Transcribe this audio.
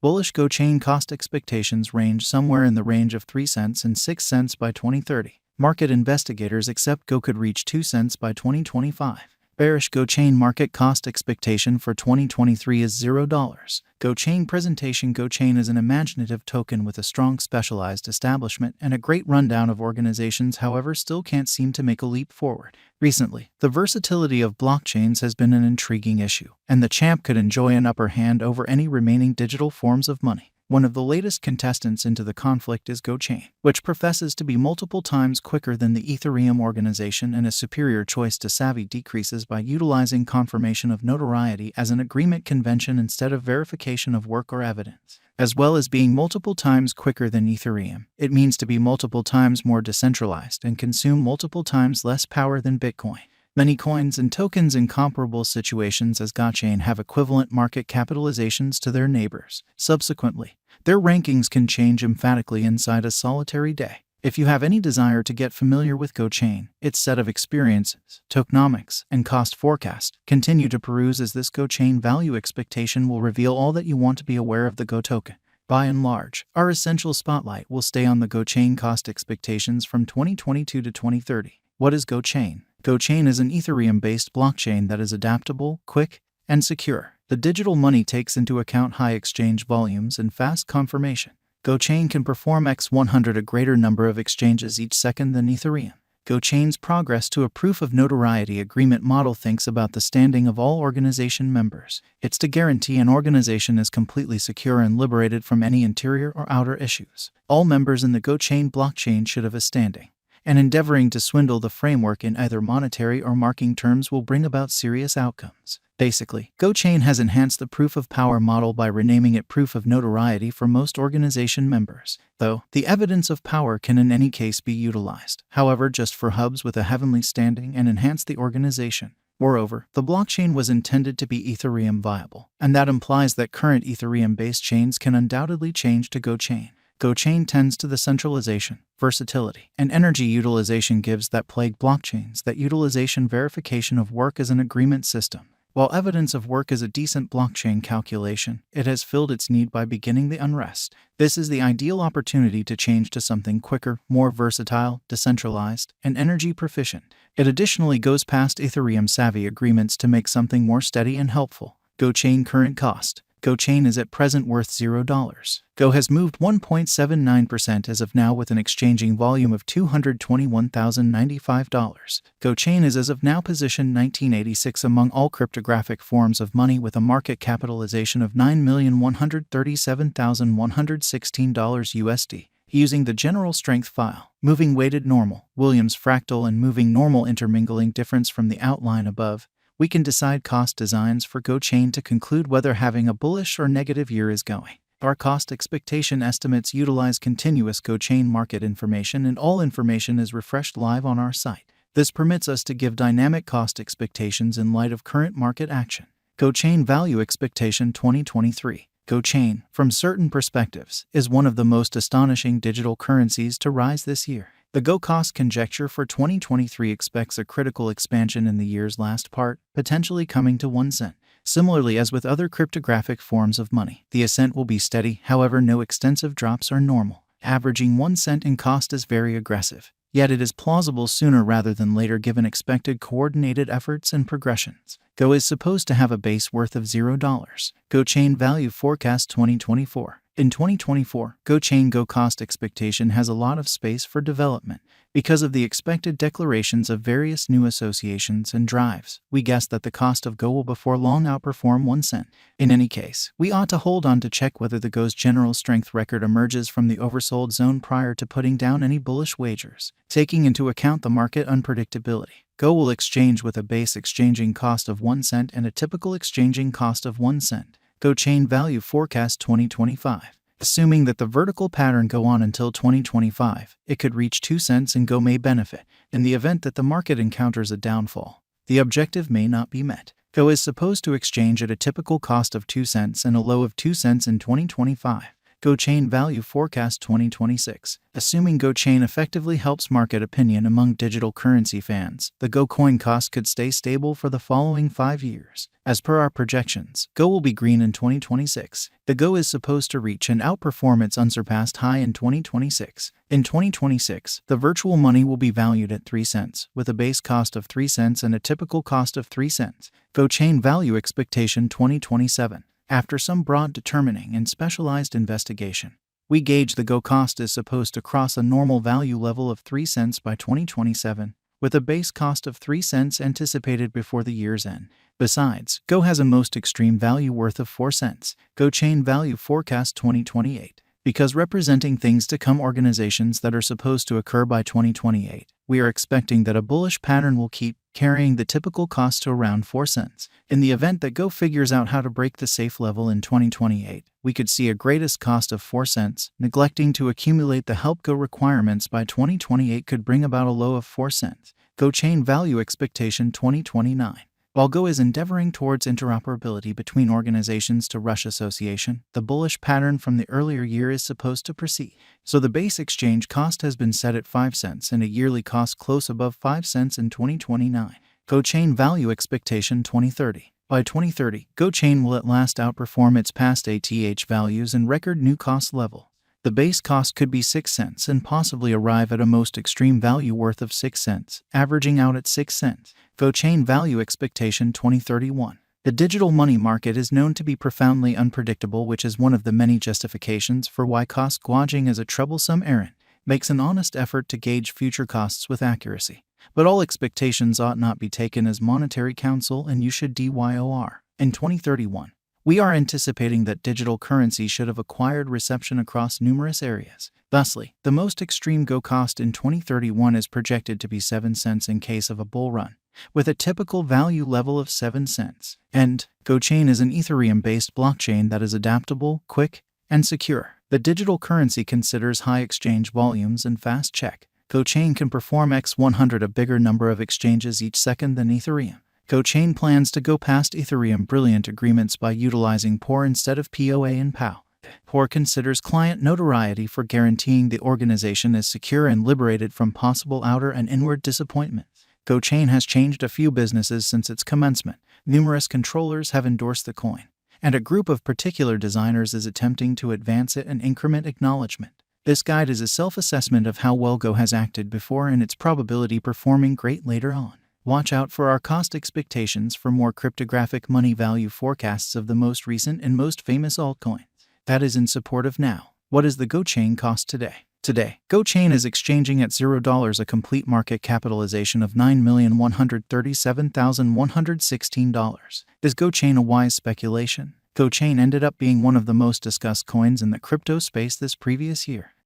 Bullish Gochain cost expectations range somewhere in the range of 3 cents and 6 cents by 2030. Market investigators accept Go could reach 2 cents by 2025. Bearish Gochain market cost expectation for 2023 is $0. Gochain presentation. Gochain is an imaginative token with a strong specialized establishment and a great rundown of organizations, however still can't seem to make a leap forward. Recently, the versatility of blockchains has been an intriguing issue, and the champ could enjoy an upper hand over any remaining digital forms of money. One of the latest contestants into the conflict is Gochain, which professes to be multiple times quicker than the Ethereum organization and a superior choice to savvy decreases by utilizing confirmation of notoriety as an agreement convention instead of verification of work or evidence. As well as being multiple times quicker than Ethereum, it means to be multiple times more decentralized and consume multiple times less power than Bitcoin. Many coins and tokens in comparable situations as Gochain have equivalent market capitalizations to their neighbors. Subsequently, their rankings can change emphatically inside a solitary day. If you have any desire to get familiar with Gochain, its set of experiences, tokenomics, and cost forecast, continue to peruse as this Gochain value expectation will reveal all that you want to be aware of the Go token. By and large, our essential spotlight will stay on the Gochain cost expectations from 2022 to 2030. What is Gochain? Gochain is an Ethereum-based blockchain that is adaptable, quick, and secure. The digital money takes into account high exchange volumes and fast confirmation. Gochain can perform x100 a greater number of exchanges each second than Ethereum. Gochain's progress to a proof of notoriety agreement model thinks about the standing of all organization members. It's to guarantee an organization is completely secure and liberated from any interior or outer issues. All members in the Gochain blockchain should have a standing, and endeavoring to swindle the framework in either monetary or marking terms will bring about serious outcomes. Basically, Gochain has enhanced the proof of power model by renaming it proof of notoriety for most organization members, though the evidence of power can in any case be utilized, however just for hubs with a heavenly standing and enhance the organization. Moreover, the blockchain was intended to be Ethereum viable, and that implies that current Ethereum-based chains can undoubtedly change to Gochain. Gochain tends to the centralization, versatility, and energy utilization gives that plague blockchains that utilization verification of work as an agreement system. While evidence of work is a decent blockchain calculation, it has filled its need by beginning the unrest. This is the ideal opportunity to change to something quicker, more versatile, decentralized, and energy proficient. It additionally goes past Ethereum savvy agreements to make something more steady and helpful. Gochain current cost. Gochain is at present worth $0. Go has moved 1.79% as of now with an exchanging volume of $221,095. Gochain is as of now positioned 1986 among all cryptographic forms of money with a market capitalization of $9,137,116 USD. Using the general strength file, moving weighted normal, Williams fractal and moving normal intermingling difference from the outline above, we can decide cost designs for Gochain to conclude whether having a bullish or negative year is going. Our cost expectation estimates utilize continuous Gochain market information, and all information is refreshed live on our site. This permits us to give dynamic cost expectations in light of current market action. Gochain value expectation 2023. Gochain, from certain perspectives, is one of the most astonishing digital currencies to rise this year. The Go cost conjecture for 2023 expects a critical expansion in the year's last part, potentially coming to 1 cent. Similarly as with other cryptographic forms of money, the ascent will be steady, however no extensive drops are normal. Averaging 1 cent in cost is very aggressive, yet it is plausible sooner rather than later given expected coordinated efforts and progressions. Go is supposed to have a base worth of $0. Gochain value forecast 2024. In 2024, Gochain Go cost expectation has a lot of space for development. Because of the expected declarations of various new associations and drives, we guess that the cost of Go will before long outperform 1 cent. In any case, we ought to hold on to check whether the Go's general strength record emerges from the oversold zone prior to putting down any bullish wagers. Taking into account the market unpredictability, Go will exchange with a base exchanging cost of 1 cent and a typical exchanging cost of 1 cent. Gochain value forecast 2025. Assuming that the vertical pattern go on until 2025, it could reach 2 cents and Go may benefit. In the event that the market encounters a downfall, the objective may not be met. Go is supposed to exchange at a typical cost of 2 cents and a low of 2 cents in 2025. Gochain Value Forecast 2026. Assuming Gochain effectively helps market opinion among digital currency fans, the Go coin cost could stay stable for the following 5 years. As per our projections, Go will be green in 2026. The Go is supposed to reach and outperform its unsurpassed high in 2026. In 2026, the virtual money will be valued at 3 cents, with a base cost of 3 cents and a typical cost of 3 cents. Gochain Value Expectation 2027. After some broad determining and specialized investigation, we gauge the Go cost is supposed to cross a normal value level of 3 cents by 2027, with a base cost of 3 cents anticipated before the year's end. Besides, Go has a most extreme value worth of 4 cents. Gochain Value Forecast 2028. Because representing things to come, organizations that are supposed to occur by 2028, we are expecting that a bullish pattern will keep carrying the typical cost to around 4 cents. In the event that Go figures out how to break the safe level in 2028, we could see a greatest cost of 4 cents. Neglecting to accumulate the help Go requirements by 2028 could bring about a low of 4 cents. Gochain Value Expectation 2029. While Go is endeavoring towards interoperability between organizations to rush association, the bullish pattern from the earlier year is supposed to proceed. So the base exchange cost has been set at 5 cents and a yearly cost close above 5 cents in 2029. Gochain Value Expectation 2030. By 2030, Gochain will at last outperform its past ATH values and record new cost level. The base cost could be 6 cents and possibly arrive at a most extreme value worth of 6 cents, averaging out at 6 cents. Gochain Value Expectation 2031. The digital money market is known to be profoundly unpredictable, which is one of the many justifications for why cost gouging is a troublesome errand. Makes an honest effort to gauge future costs with accuracy. But all expectations ought not be taken as monetary counsel, and you should DYOR. In 2031. We are anticipating that digital currency should have acquired reception across numerous areas. Thusly, the most extreme Go cost in 2031 is projected to be 7 cents in case of a bull run, with a typical value level of 7 cents. And Gochain is an Ethereum-based blockchain that is adaptable, quick, and secure. The digital currency considers high exchange volumes and fast check. Gochain can perform x100 a bigger number of exchanges each second than Ethereum. Gochain plans to go past Ethereum brilliant agreements by utilizing POR instead of POA and POW. POR considers client notoriety for guaranteeing the organization is secure and liberated from possible outer and inward disappointments. Gochain has changed a few businesses since its commencement. Numerous controllers have endorsed the coin, and a group of particular designers is attempting to advance it and increment acknowledgement. This guide is a self-assessment of how well Go has acted before and its probability performing great later on. Watch out for our cost expectations for more cryptographic money value forecasts of the most recent and most famous altcoins. That is in support of now. What is the Gochain cost today? Today, Gochain is exchanging at $0, a complete market capitalization of $9,137,116. Is Gochain a wise speculation? Gochain ended up being one of the most discussed coins in the crypto space this previous year.